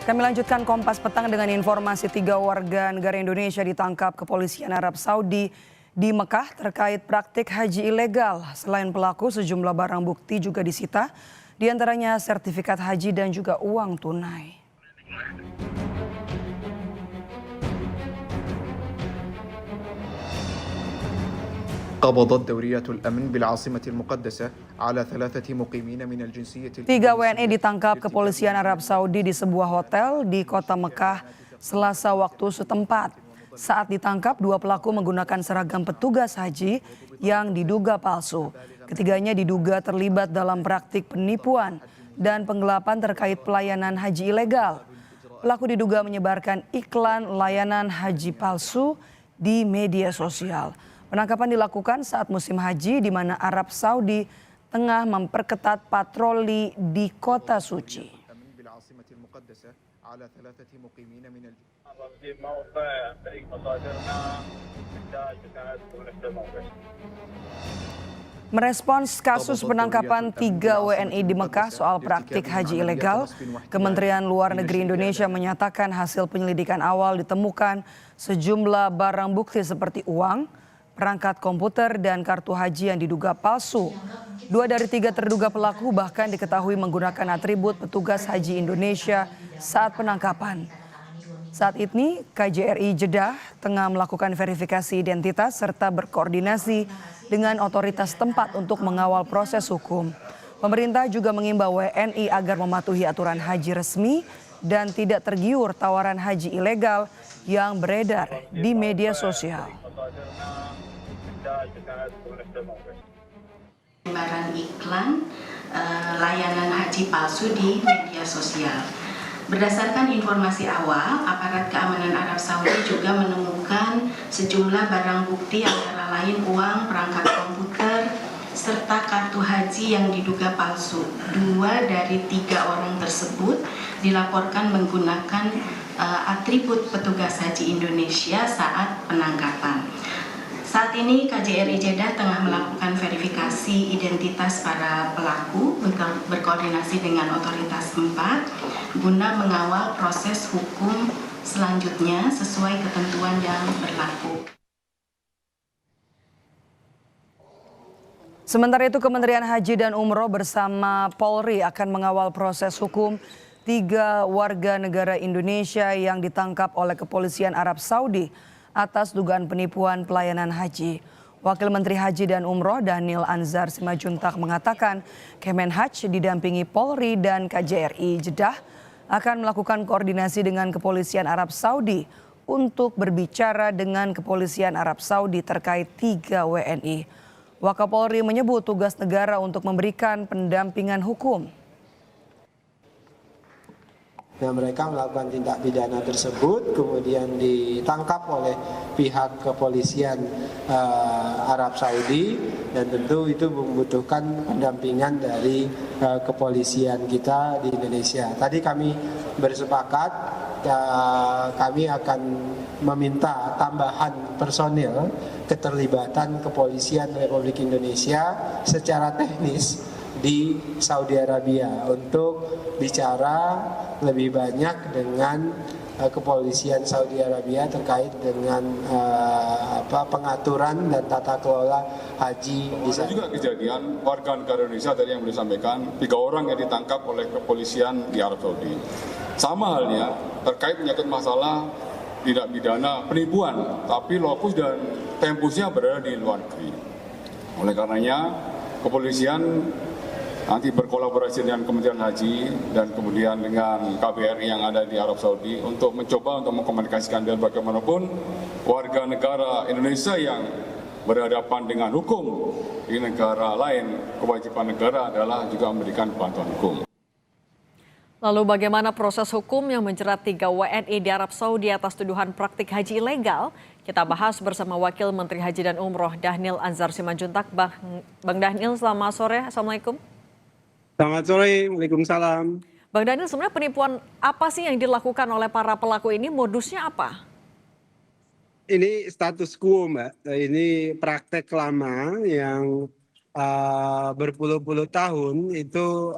Kami lanjutkan Kompas Petang dengan informasi 3 warga negara Indonesia ditangkap kepolisian Arab Saudi di Mekah terkait praktik haji ilegal. Selain pelaku, sejumlah barang bukti juga disita, diantaranya sertifikat haji dan juga uang tunai. قبضت دوريات الأمن بالعاصمة المقدسة على 3 مقيمين من الجنسية 3 WNI ditangkap kepolisian Arab Saudi di sebuah hotel di kota Mekah Selasa waktu setempat. Saat ditangkap, 2 pelaku menggunakan seragam petugas haji yang diduga palsu. Ketiganya diduga terlibat dalam praktik penipuan dan penggelapan terkait pelayanan haji ilegal. Pelaku diduga menyebarkan iklan layanan haji palsu di media sosial. Penangkapan dilakukan saat musim haji di mana Arab Saudi tengah memperketat patroli di kota suci. Merespons kasus penangkapan 3 WNI di Mekah soal praktik haji ilegal, Kementerian Luar Negeri Indonesia menyatakan hasil penyelidikan awal ditemukan sejumlah barang bukti seperti uang, perangkat komputer dan kartu haji yang diduga palsu. 2 dari 3 terduga pelaku bahkan diketahui menggunakan atribut petugas haji Indonesia saat penangkapan. Saat ini KJRI Jeddah tengah melakukan verifikasi identitas serta berkoordinasi dengan otoritas tempat untuk mengawal proses hukum. Pemerintah juga mengimbau WNI agar mematuhi aturan haji resmi dan tidak tergiur tawaran haji ilegal yang beredar di media sosial. Barang iklan layanan haji palsu di media sosial. Berdasarkan informasi awal, aparat keamanan Arab Saudi juga menemukan sejumlah barang bukti antara lain uang, perangkat komputer, serta kartu haji yang diduga palsu. 2 dari 3 orang tersebut dilaporkan menggunakan atribut petugas haji Indonesia saat penangkapan. Saat ini KJRI Jeddah tengah melakukan verifikasi identitas para pelaku berkoordinasi dengan otoritas tempat guna mengawal proses hukum selanjutnya sesuai ketentuan yang berlaku. Sementara itu Kementerian Haji dan Umroh bersama Polri akan mengawal proses hukum 3 warga negara Indonesia yang ditangkap oleh kepolisian Arab Saudi atas dugaan penipuan pelayanan haji. Wakil Menteri Haji dan Umroh Dhanil Anzar Simajuntak mengatakan Kemenhaj didampingi Polri dan KJRI Jeddah akan melakukan koordinasi dengan kepolisian Arab Saudi untuk berbicara dengan kepolisian Arab Saudi terkait 3 WNI. Wakapolri menyebut tugas negara untuk memberikan pendampingan hukum. Nah, mereka melakukan tindak pidana tersebut kemudian ditangkap oleh pihak kepolisian Arab Saudi dan tentu itu membutuhkan pendampingan dari kepolisian kita di Indonesia. Tadi kami bersepakat kami akan meminta tambahan personil keterlibatan kepolisian Republik Indonesia secara teknis di Saudi Arabia untuk bicara lebih banyak dengan kepolisian Saudi Arabia terkait dengan pengaturan dan tata kelola haji di sana. Ada juga kejadian warga negara Indonesia tadi yang disampaikan 3 orang yang ditangkap oleh kepolisian di Arab Saudi. Sama halnya terkait menyangkut masalah tindak pidana penipuan, tapi lokus dan tempusnya berada di luar negeri. Oleh karenanya kepolisian nanti berkolaborasi dengan Kementerian Haji dan kemudian dengan KBRI yang ada di Arab Saudi untuk mencoba untuk mengkomunikasikan biar bagaimanapun warga negara Indonesia yang berhadapan dengan hukum di negara lain, kewajiban negara adalah juga memberikan bantuan hukum. Lalu bagaimana proses hukum yang menjerat 3 WNI di Arab Saudi atas tuduhan praktik haji ilegal? Kita bahas bersama Wakil Menteri Haji dan Umroh Dhanil Anzar Simajuntak. Bang Dhanil, selamat sore. Assalamualaikum. Selamat sore, Waalaikumsalam. Bang Dhanil, sebenarnya penipuan apa sih yang dilakukan oleh para pelaku ini? Modusnya apa? Ini status quo, Mbak. Ini praktek lama yang berpuluh-puluh tahun itu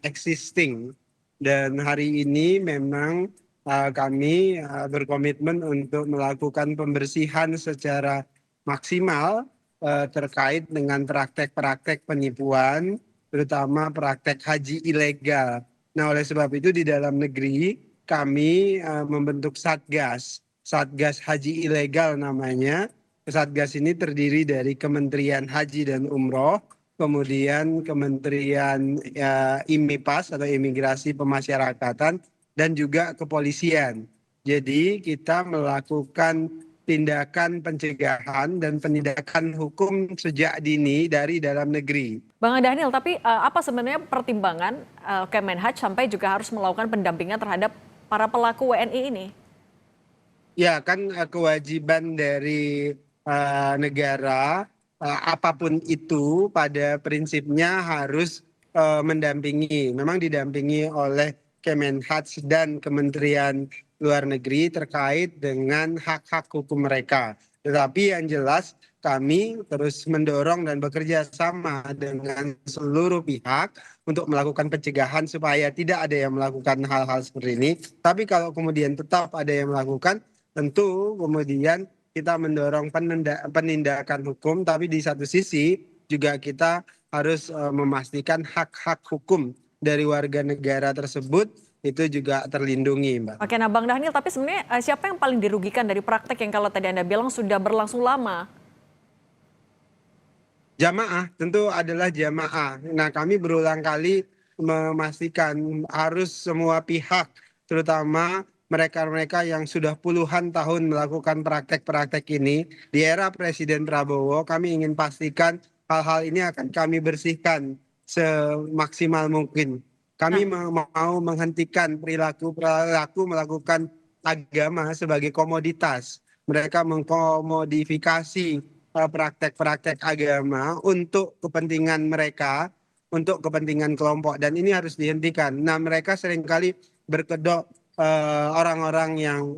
existing Dan hari ini memang kami berkomitmen untuk melakukan pembersihan secara maksimal terkait dengan praktek-praktek penipuan, terutama praktek haji ilegal. Nah, oleh sebab itu di dalam negeri kami membentuk Satgas, Satgas Haji Ilegal namanya. Satgas ini terdiri dari Kementerian Haji dan Umroh, kemudian Kementerian IMIPAS atau Imigrasi Pemasyarakatan, dan juga kepolisian. Jadi kita melakukan tindakan pencegahan dan penindakan hukum sejak dini dari dalam negeri. Bang Daniel, tapi apa sebenarnya pertimbangan Kemenhaj sampai juga harus melakukan pendampingan terhadap para pelaku WNI ini? Ya kan kewajiban dari negara apapun itu pada prinsipnya harus mendampingi. Memang didampingi oleh Kemenhaj dan Kementerian Luar Negeri terkait dengan hak-hak hukum mereka. Tetapi yang jelas kami terus mendorong dan bekerja sama dengan seluruh pihak untuk melakukan pencegahan supaya tidak ada yang melakukan hal-hal seperti ini. Tapi kalau kemudian tetap ada yang melakukan, tentu kemudian kita mendorong penindakan hukum, tapi di satu sisi juga kita harus memastikan hak-hak hukum dari warga negara tersebut itu juga terlindungi, Mbak. Oke, nah Bang Daniel, tapi sebenarnya siapa yang paling dirugikan dari praktek yang kalau tadi Anda bilang sudah berlangsung lama? Jamaah, tentu adalah jamaah. Nah, kami berulang kali memastikan harus semua pihak, terutama mereka-mereka yang sudah puluhan tahun melakukan praktek-praktek ini, di era Presiden Prabowo, kami ingin pastikan hal-hal ini akan kami bersihkan semaksimal mungkin. Kami mau menghentikan perilaku melakukan agama sebagai komoditas. Mereka mengkomodifikasi praktek-praktek agama untuk kepentingan mereka, untuk kepentingan kelompok, dan ini harus dihentikan. Nah, mereka seringkali berkedok orang-orang yang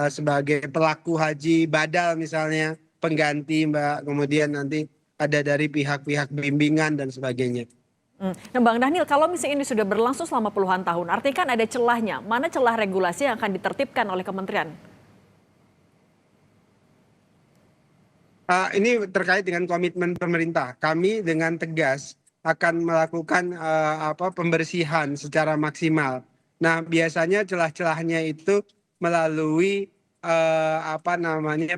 sebagai pelaku haji badal misalnya, pengganti, Mbak, kemudian nanti ada dari pihak-pihak bimbingan dan sebagainya. Nah Bang Daniel, kalau misalnya ini sudah berlangsung selama puluhan tahun, artinya kan ada celahnya. Mana celah regulasi yang akan ditertibkan oleh kementerian? Ini terkait dengan komitmen pemerintah. Kami dengan tegas akan melakukan pembersihan secara maksimal. Nah, biasanya celah-celahnya itu melalui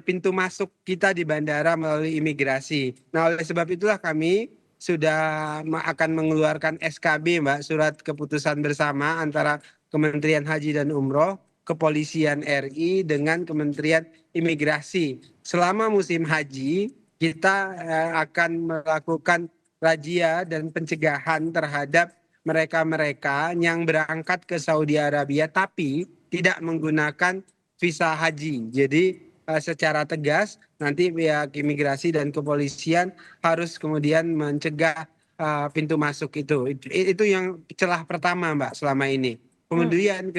pintu masuk kita di bandara melalui imigrasi. Nah, oleh sebab itulah kami sudah akan mengeluarkan SKB, Mbak, surat keputusan bersama antara Kementerian Haji dan Umroh, Kepolisian RI dengan Kementerian Imigrasi. Selama musim haji, kita akan melakukan razia dan pencegahan terhadap mereka-mereka yang berangkat ke Saudi Arabia tapi tidak menggunakan visa haji. Jadi secara tegas nanti pihak imigrasi dan kepolisian harus kemudian mencegah pintu masuk itu. Itu yang celah pertama, Mbak, selama ini. Kemudian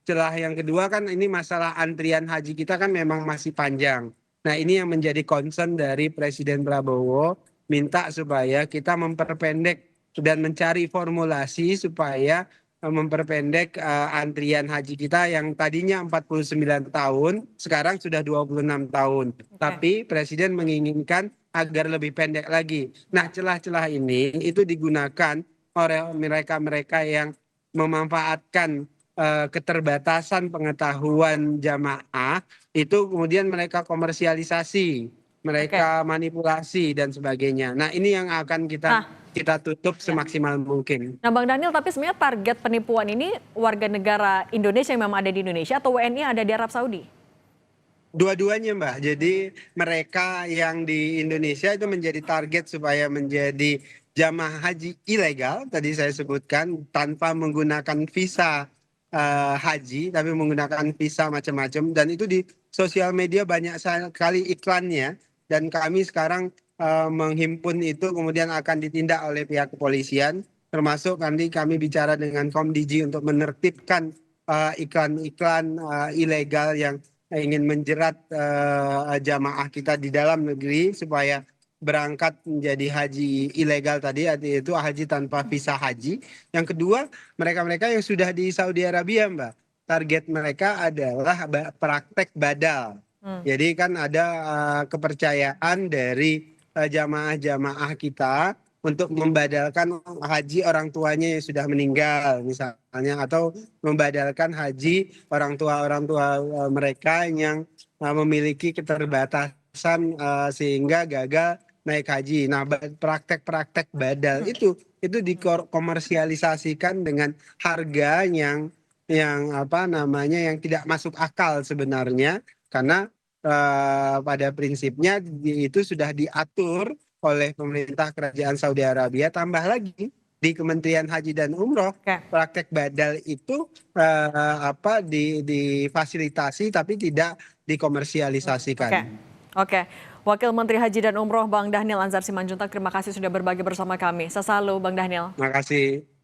celah yang kedua kan ini masalah antrian haji kita kan memang masih panjang. Nah, ini yang menjadi concern dari Presiden Prabowo, minta supaya kita memperpendek dan mencari formulasi supaya memperpendek antrian haji kita yang tadinya 49 tahun, sekarang sudah 26 tahun. Tapi Presiden menginginkan agar lebih pendek lagi. Nah, celah-celah ini itu digunakan oleh mereka-mereka yang memanfaatkan keterbatasan pengetahuan jamaah, itu kemudian mereka komersialisasi, mereka manipulasi dan sebagainya. Nah, ini yang akan kita tutup semaksimal mungkin. Nah Bang Daniel, tapi sebenarnya target penipuan ini warga negara Indonesia yang memang ada di Indonesia atau WNI yang ada di Arab Saudi? Dua-duanya, Mbak. Jadi mereka yang di Indonesia itu menjadi target supaya menjadi jamaah haji ilegal, tadi saya sebutkan, tanpa menggunakan visa haji, tapi menggunakan visa macam-macam. Dan itu di sosial media banyak sekali iklannya. Dan kami sekarang menghimpun itu kemudian akan ditindak oleh pihak kepolisian, termasuk nanti kami bicara dengan Komdiji untuk menertibkan iklan-iklan ilegal yang ingin menjerat jamaah kita di dalam negeri supaya berangkat menjadi haji ilegal tadi, yaitu haji tanpa visa haji. Yang kedua, mereka-mereka yang sudah di Saudi Arabia, Mbak. Target mereka adalah praktek badal. Jadi kan ada kepercayaan dari jamaah-jamaah kita untuk membadalkan haji orang tuanya yang sudah meninggal misalnya, atau membadalkan haji orang tua mereka yang memiliki keterbatasan sehingga gagal naik haji. Nah, praktek-praktek badal itu dikomersialisasikan dengan harga yang yang tidak masuk akal sebenarnya, karena pada prinsipnya itu sudah diatur oleh pemerintah kerajaan Saudi Arabia. Tambah lagi di Kementerian Haji dan Umroh, praktek badal itu difasilitasi tapi tidak dikomersialisasikan. Oke. Wakil Menteri Haji dan Umroh Bang Dhanil Anzar Simanjuntak, terima kasih sudah berbagi bersama kami. Sesalu Bang Dhanil. Terima kasih.